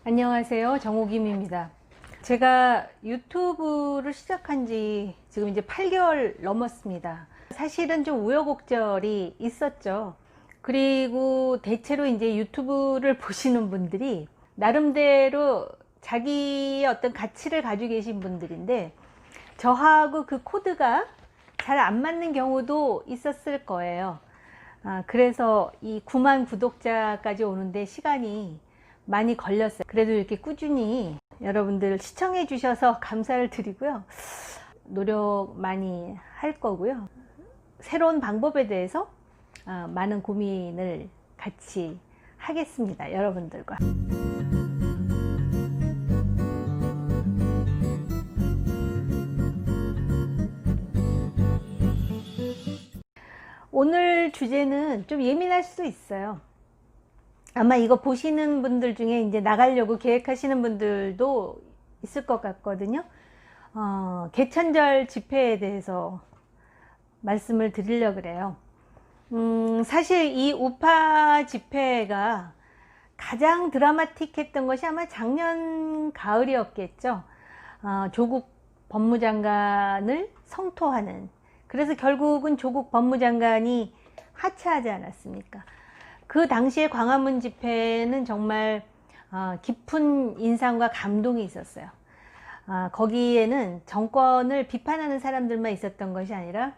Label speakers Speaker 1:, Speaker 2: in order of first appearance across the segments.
Speaker 1: 안녕하세요. 정호김입니다. 제가 유튜브를 시작한 지 지금 이제 8개월 넘었습니다. 사실은 좀 우여곡절이 있었죠. 그리고 대체로 이제 유튜브를 보시는 분들이 나름대로 자기의 어떤 가치를 가지고 계신 분들인데, 저하고 그 코드가 잘 안 맞는 경우도 있었을 거예요. 그래서 이 9만 구독자까지 오는데 시간이 많이 걸렸어요. 그래도 이렇게 꾸준히 여러분들 시청해 주셔서 감사를 드리고요. 노력 많이 할 거고요. 새로운 방법에 대해서 많은 고민을 같이 하겠습니다. 여러분들과. 오늘 주제는 좀 예민할 수도 있어요. 아마 이거 보시는 분들 중에 이제 나가려고 계획하시는 분들도 있을 것 같거든요. 개천절 집회에 대해서 말씀을 드리려고 그래요. 사실 이 우파 집회가 가장 드라마틱했던 것이 아마 작년 가을이었겠죠. 조국 법무장관을 성토하는, 그래서 결국은 조국 법무장관이 하차하지 않았습니까? 그 당시에 광화문 집회는 정말 깊은 인상과 감동이 있었어요. 거기에는 정권을 비판하는 사람들만 있었던 것이 아니라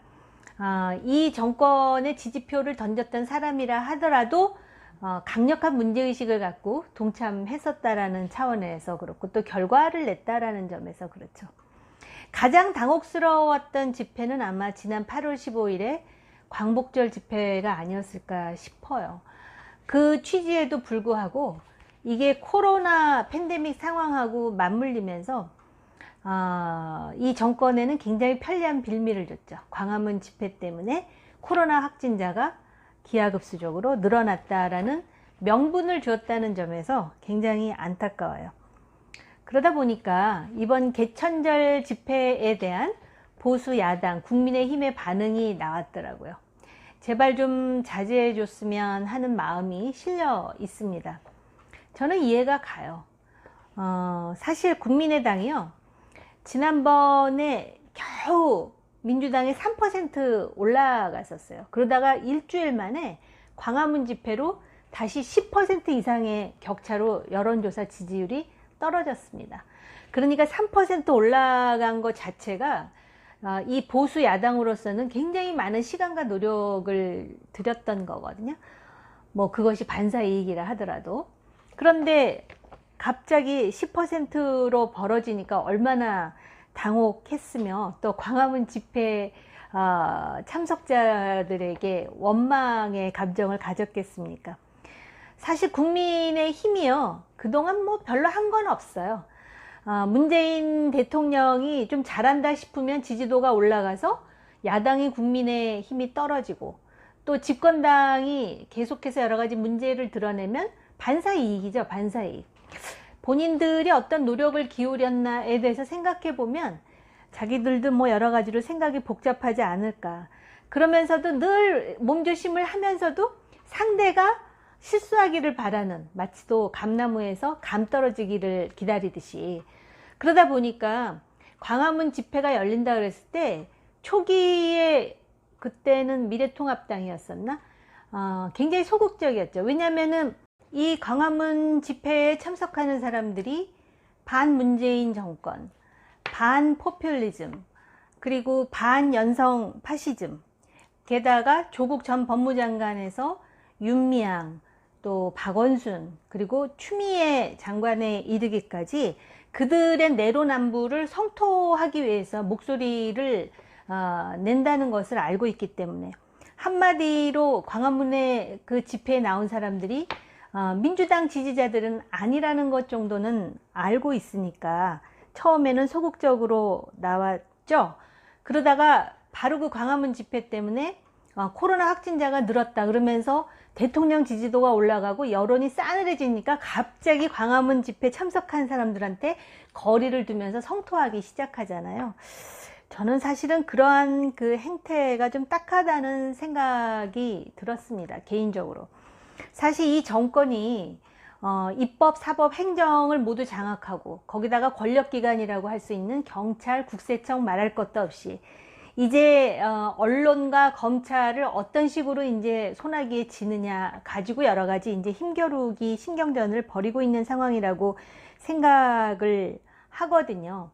Speaker 1: 이 정권의 지지표를 던졌던 사람이라 하더라도 강력한 문제의식을 갖고 동참했었다라는 차원에서 그렇고, 또 결과를 냈다라는 점에서 그렇죠. 가장 당혹스러웠던 집회는 아마 지난 8월 15일에 광복절 집회가 아니었을까 싶어요. 그 취지에도 불구하고 이게 코로나 팬데믹 상황하고 맞물리면서 이 정권에는 굉장히 편리한 빌미를 줬죠. 광화문 집회 때문에 코로나 확진자가 기하급수적으로 늘어났다라는 명분을 주었다는 점에서 굉장히 안타까워요. 그러다 보니까 이번 개천절 집회에 대한 보수 야당 국민의힘의 반응이 나왔더라고요. 제발 좀 자제해 줬으면 하는 마음이 실려 있습니다. 저는 이해가 가요. 사실 국민의당이요, 지난번에 겨우 민주당이 3% 올라갔었어요. 그러다가 일주일 만에 광화문 집회로 다시 10% 이상의 격차로 여론조사 지지율이 떨어졌습니다. 그러니까 3% 올라간 것 자체가 이 보수 야당으로서는 굉장히 많은 시간과 노력을 들였던 거거든요. 뭐 그것이 반사이익이라 하더라도. 그런데 갑자기 10%로 벌어지니까 얼마나 당혹했으며, 또 광화문 집회 참석자들에게 원망의 감정을 가졌겠습니까? 사실 국민의 힘이요, 그동안 뭐 별로 한 건 없어요. 문재인 대통령이 좀 잘한다 싶으면 지지도가 올라가서 야당이 국민의 힘이 떨어지고, 또 집권당이 계속해서 여러 가지 문제를 드러내면 반사이익이죠. 반사이익. 본인들이 어떤 노력을 기울였나에 대해서 생각해 보면 자기들도 뭐 여러 가지로 생각이 복잡하지 않을까. 그러면서도 늘 몸조심을 하면서도 상대가 실수하기를 바라는, 마치 또 감나무에서 감 떨어지기를 기다리듯이. 그러다 보니까 광화문 집회가 열린다 그랬을 때 초기에, 그때는 미래통합당이었었나? 굉장히 소극적이었죠. 왜냐면은 이 광화문 집회에 참석하는 사람들이 반문재인 정권, 반포퓰리즘, 그리고 반연성 파시즘, 게다가 조국 전 법무장관에서 윤미향, 또 박원순, 그리고 추미애 장관에 이르기까지 그들의 내로남불을 성토하기 위해서 목소리를 낸다는 것을 알고 있기 때문에, 한마디로 광화문에 그 집회에 나온 사람들이 민주당 지지자들은 아니라는 것 정도는 알고 있으니까 처음에는 소극적으로 나왔죠. 그러다가 바로 그 광화문 집회 때문에 코로나 확진자가 늘었다 그러면서 대통령 지지도가 올라가고 여론이 싸늘해지니까 갑자기 광화문 집회 참석한 사람들한테 거리를 두면서 성토하기 시작하잖아요. 저는 사실은 그러한 그 행태가 좀 딱하다는 생각이 들었습니다. 개인적으로. 사실 이 정권이 입법, 사법, 행정을 모두 장악하고 거기다가 권력기관이라고 할 수 있는 경찰, 국세청 말할 것도 없이 이제 언론과 검찰을 어떤 식으로 이제 손아귀에 쥐느냐 가지고 여러 가지 이제 힘겨루기, 신경전을 벌이고 있는 상황이라고 생각을 하거든요.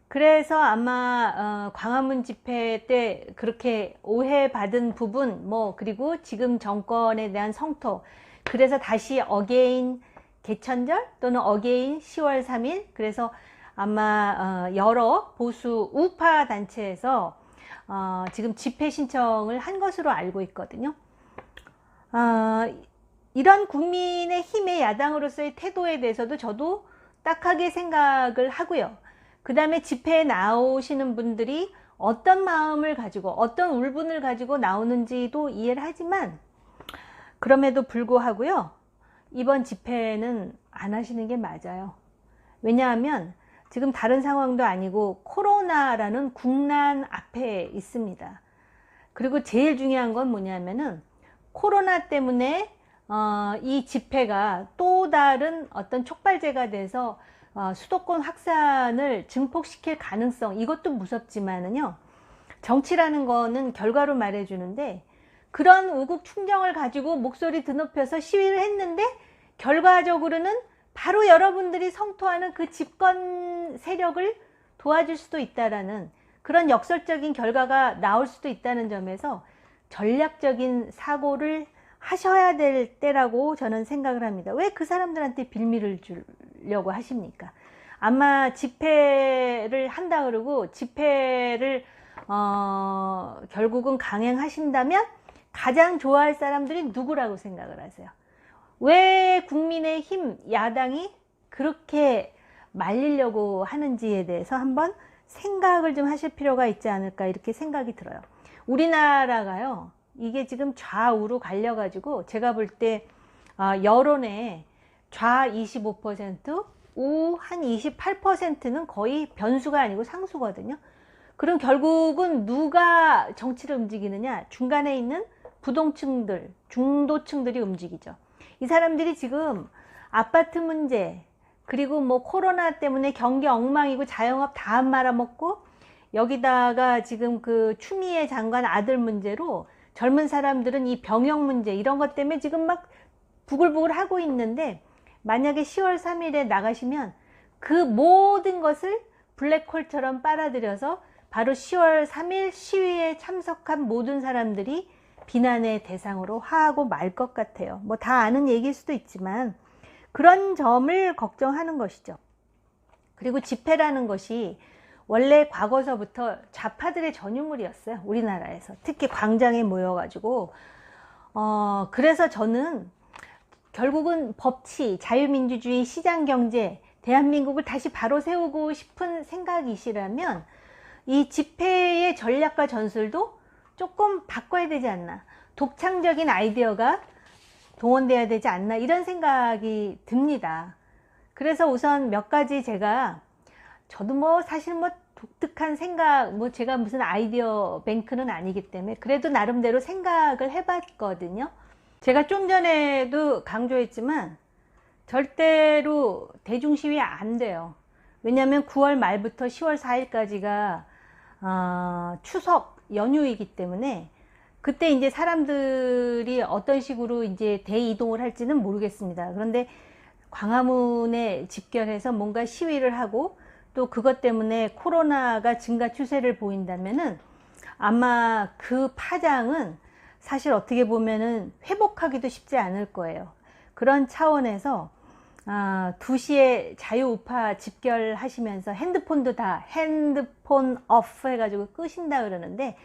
Speaker 1: 그래서 아마 광화문 집회 때 그렇게 오해받은 부분, 뭐 그리고 지금 정권에 대한 성토, 그래서 다시 어게인 개천절 또는 어게인 10월 3일, 그래서 아마 여러 보수 우파 단체에서 지금 집회 신청을 한 것으로 알고 있거든요. 이런 국민의힘의 야당으로서의 태도에 대해서도 저도 딱하게 생각을 하고요. 그 다음에 집회에 나오시는 분들이 어떤 마음을 가지고 어떤 울분을 가지고 나오는지도 이해를 하지만 그럼에도 불구하고요, 이번 집회는 안 하시는 게 맞아요. 왜냐하면 지금 다른 상황도 아니고 코로나라는 국난 앞에 있습니다. 그리고 제일 중요한 건 뭐냐면은 코로나 때문에 이 집회가 또 다른 어떤 촉발제가 돼서 수도권 확산을 증폭시킬 가능성, 이것도 무섭지만은요, 정치라는 거는 결과로 말해주는데 그런 우국 충정을 가지고 목소리 드높여서 시위를 했는데 결과적으로는 바로 여러분들이 성토하는 그 집권 세력을 도와줄 수도 있다라는 그런 역설적인 결과가 나올 수도 있다는 점에서 전략적인 사고를 하셔야 될 때라고 저는 생각을 합니다. 왜 그 사람들한테 빌미를 주려고 하십니까? 아마 집회를 한다 그러고 집회를 결국은 강행하신다면 가장 좋아할 사람들이 누구라고 생각을 하세요? 왜 국민의힘 야당이 그렇게 말리려고 하는지에 대해서 한번 생각을 좀 하실 필요가 있지 않을까, 이렇게 생각이 들어요. 우리나라가요, 이게 지금 좌우로 갈려가지고 제가 볼 때 여론의 좌 25%, 우 한 28%는 거의 변수가 아니고 상수거든요. 그럼 결국은 누가 정치를 움직이느냐? 중간에 있는 부동층들, 중도층들이 움직이죠. 이 사람들이 지금 아파트 문제, 그리고 뭐 코로나 때문에 경기 엉망이고 자영업 다 말아먹고 여기다가 지금 그 추미애 장관 아들 문제로 젊은 사람들은 이 병역 문제 이런 것 때문에 지금 막 부글부글 하고 있는데, 만약에 10월 3일에 나가시면 그 모든 것을 블랙홀처럼 빨아들여서 바로 10월 3일 시위에 참석한 모든 사람들이 비난의 대상으로 하고 말 것 같아요. 뭐 다 아는 얘기일 수도 있지만 그런 점을 걱정하는 것이죠. 그리고 집회라는 것이 원래 과거서부터 좌파들의 전유물이었어요. 우리나라에서. 특히 광장에 모여가지고 그래서 저는 결국은 법치, 자유민주주의, 시장경제, 대한민국을 다시 바로 세우고 싶은 생각이시라면 이 집회의 전략과 전술도 조금 바꿔야 되지 않나, 독창적인 아이디어가 동원돼야 되지 않나, 이런 생각이 듭니다. 그래서 우선 몇 가지 저도 뭐 사실 뭐 독특한 생각, 뭐 제가 무슨 아이디어 뱅크는 아니기 때문에 그래도 나름대로 생각을 해봤거든요. 제가 좀 전에도 강조했지만 절대로 대중시위 안 돼요. 왜냐하면 9월 말부터 10월 4일까지가 추석 연휴이기 때문에 그때 이제 사람들이 어떤 식으로 이제 대이동을 할지는 모르겠습니다. 그런데 광화문에 집결해서 뭔가 시위를 하고 또 그것 때문에 코로나가 증가 추세를 보인다면은 아마 그 파장은 사실 어떻게 보면은 회복하기도 쉽지 않을 거예요. 그런 차원에서 2시에 자유우파 집결하시면서 핸드폰도 다 핸드폰 오프 해가지고 끄신다 그러는데,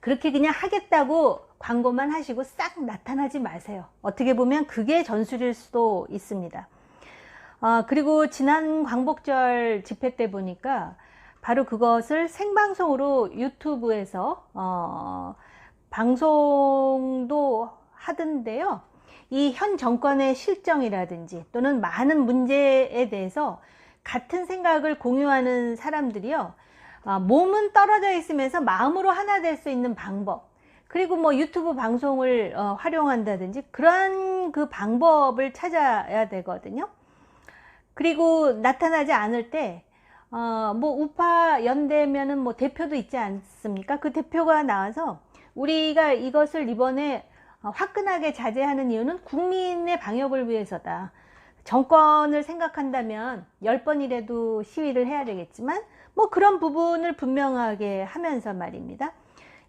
Speaker 1: 그렇게 그냥 하겠다고 광고만 하시고 싹 나타나지 마세요. 어떻게 보면 그게 전술일 수도 있습니다. 그리고 지난 광복절 집회 때 보니까 바로 그것을 생방송으로 유튜브에서 방송도 하던데요. 이 현 정권의 실정이라든지 또는 많은 문제에 대해서 같은 생각을 공유하는 사람들이요, 몸은 떨어져 있으면서 마음으로 하나 될 수 있는 방법, 그리고 뭐 유튜브 방송을 활용한다든지 그런 그 방법을 찾아야 되거든요. 그리고 나타나지 않을 때 뭐 우파 연대면은 뭐 대표도 있지 않습니까? 그 대표가 나와서 우리가 이것을 이번에 화끈하게 자제하는 이유는 국민의 방역을 위해서다. 정권을 생각한다면 10번이라도 시위를 해야 되겠지만 뭐 그런 부분을 분명하게 하면서 말입니다.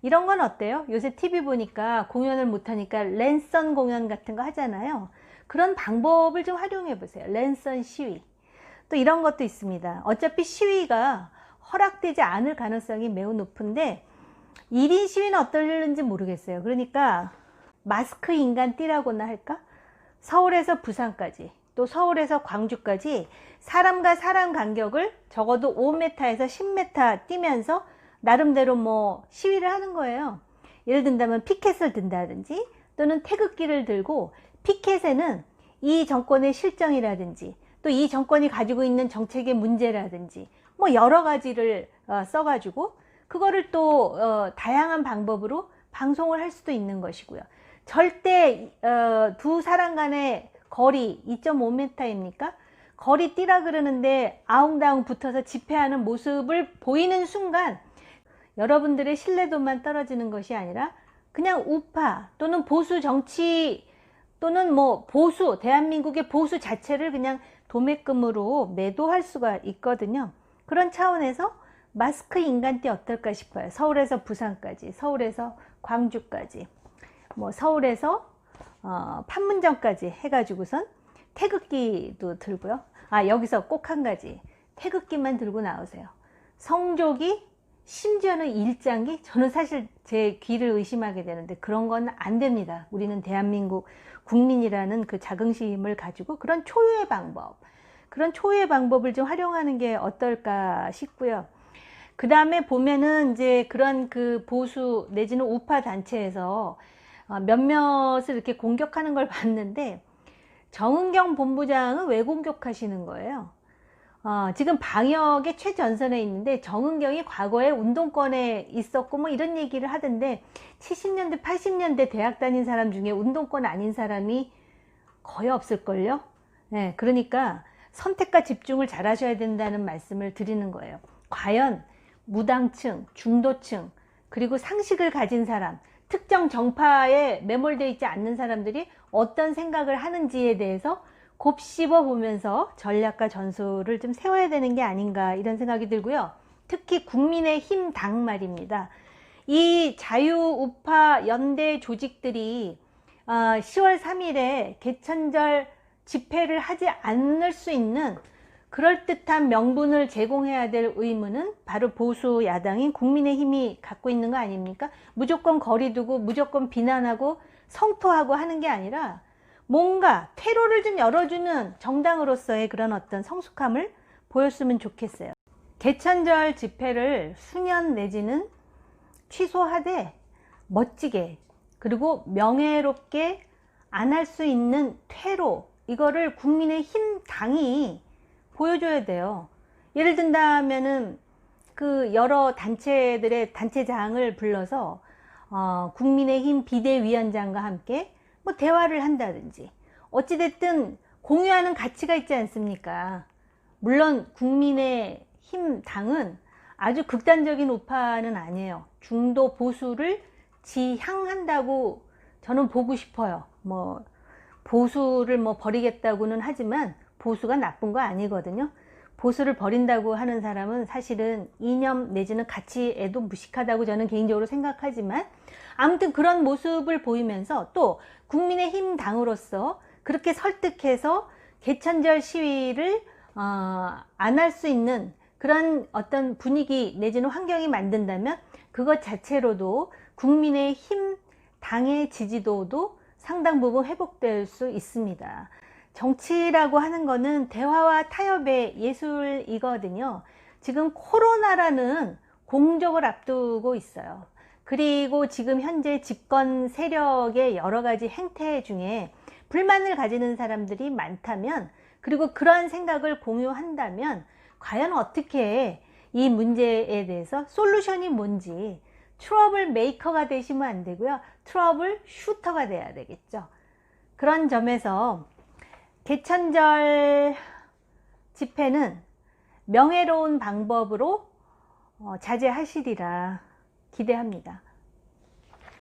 Speaker 1: 이런 건 어때요? 요새 TV 보니까 공연을 못하니까 랜선 공연 같은 거 하잖아요. 그런 방법을 좀 활용해 보세요. 랜선 시위. 또 이런 것도 있습니다. 어차피 시위가 허락되지 않을 가능성이 매우 높은데 1인 시위는 어떨는지 모르겠어요. 그러니까 마스크 인간 띠라고나 할까? 서울에서 부산까지 또 서울에서 광주까지 사람과 사람 간격을 적어도 5m에서 10m 뛰면서 나름대로 뭐 시위를 하는 거예요. 예를 든다면 피켓을 든다든지 또는 태극기를 들고 피켓에는 이 정권의 실정이라든지 또 이 정권이 가지고 있는 정책의 문제라든지 뭐 여러 가지를 써가지고 그거를 또 다양한 방법으로 방송을 할 수도 있는 것이고요. 절대 두 사람 간의 거리 2.5m입니까? 거리 뛰라 그러는데 아웅다웅 붙어서 집회하는 모습을 보이는 순간 여러분들의 신뢰도만 떨어지는 것이 아니라 그냥 우파 또는 보수 정치 또는 뭐 보수, 대한민국의 보수 자체를 그냥 도매금으로 매도할 수가 있거든요. 그런 차원에서 마스크 인간띠 어떨까 싶어요. 서울에서 부산까지, 서울에서 광주까지, 뭐 서울에서 판문점까지 해가지고선 태극기도 들고요. 여기서 꼭 한 가지, 태극기만 들고 나오세요. 성조기, 심지어는 일장기. 저는 사실 제 귀를 의심하게 되는데 그런 건 안 됩니다. 우리는 대한민국 국민이라는 그 자긍심을 가지고 그런 초유의 방법, 그런 초유의 방법을 좀 활용하는 게 어떨까 싶고요. 그 다음에 보면은 이제 그런 그 보수 내지는 우파 단체에서 몇몇을 이렇게 공격하는 걸 봤는데 정은경 본부장은 왜 공격하시는 거예요? 지금 방역의 최전선에 있는데 정은경이 과거에 운동권에 있었고 뭐 이런 얘기를 하던데 70년대 80년대 대학 다닌 사람 중에 운동권 아닌 사람이 거의 없을걸요. 네, 그러니까 선택과 집중을 잘 하셔야 된다는 말씀을 드리는 거예요. 과연 무당층, 중도층, 그리고 상식을 가진 사람, 특정 정파에 매몰되어 있지 않는 사람들이 어떤 생각을 하는지에 대해서 곱씹어 보면서 전략과 전술을 좀 세워야 되는 게 아닌가 이런 생각이 들고요. 특히 국민의힘 당 말입니다. 이 자유우파 연대 조직들이 10월 3일에 개천절 집회를 하지 않을 수 있는 그럴듯한 명분을 제공해야 될 의무는 바로 보수 야당인 국민의힘이 갖고 있는 거 아닙니까? 무조건 거리 두고 무조건 비난하고 성토하고 하는 게 아니라 뭔가 퇴로를 좀 열어주는 정당으로서의 그런 어떤 성숙함을 보였으면 좋겠어요. 개천절 집회를 수년 내지는 취소하되 멋지게 그리고 명예롭게 안 할 수 있는 퇴로, 이거를 국민의힘 당이 보여줘야 돼요. 예를 든다면은 그 여러 단체들의 단체장을 불러서 국민의힘 비대위원장과 함께 뭐 대화를 한다든지 어찌됐든 공유하는 가치가 있지 않습니까? 물론 국민의힘 당은 아주 극단적인 우파는 아니에요. 중도 보수를 지향한다고 저는 보고 싶어요. 뭐 보수를 뭐 버리겠다고는 하지만 보수가 나쁜 거 아니거든요. 보수를 버린다고 하는 사람은 사실은 이념 내지는 가치에도 무식하다고 저는 개인적으로 생각하지만 아무튼 그런 모습을 보이면서 또 국민의힘 당으로서 그렇게 설득해서 개천절 시위를 안 할 수 있는 그런 어떤 분위기 내지는 환경이 만든다면 그것 자체로도 국민의힘 당의 지지도도 상당 부분 회복될 수 있습니다. 정치라고 하는 거는 대화와 타협의 예술이거든요. 지금 코로나라는 공적을 앞두고 있어요. 그리고 지금 현재 집권 세력의 여러 가지 행태 중에 불만을 가지는 사람들이 많다면, 그리고 그런 생각을 공유한다면 과연 어떻게 이 문제에 대해서 솔루션이 뭔지 트러블 메이커가 되시면 안 되고요. 트러블 슈터가 돼야 되겠죠. 그런 점에서 개천절 집회는 명예로운 방법으로 자제하시리라 기대합니다.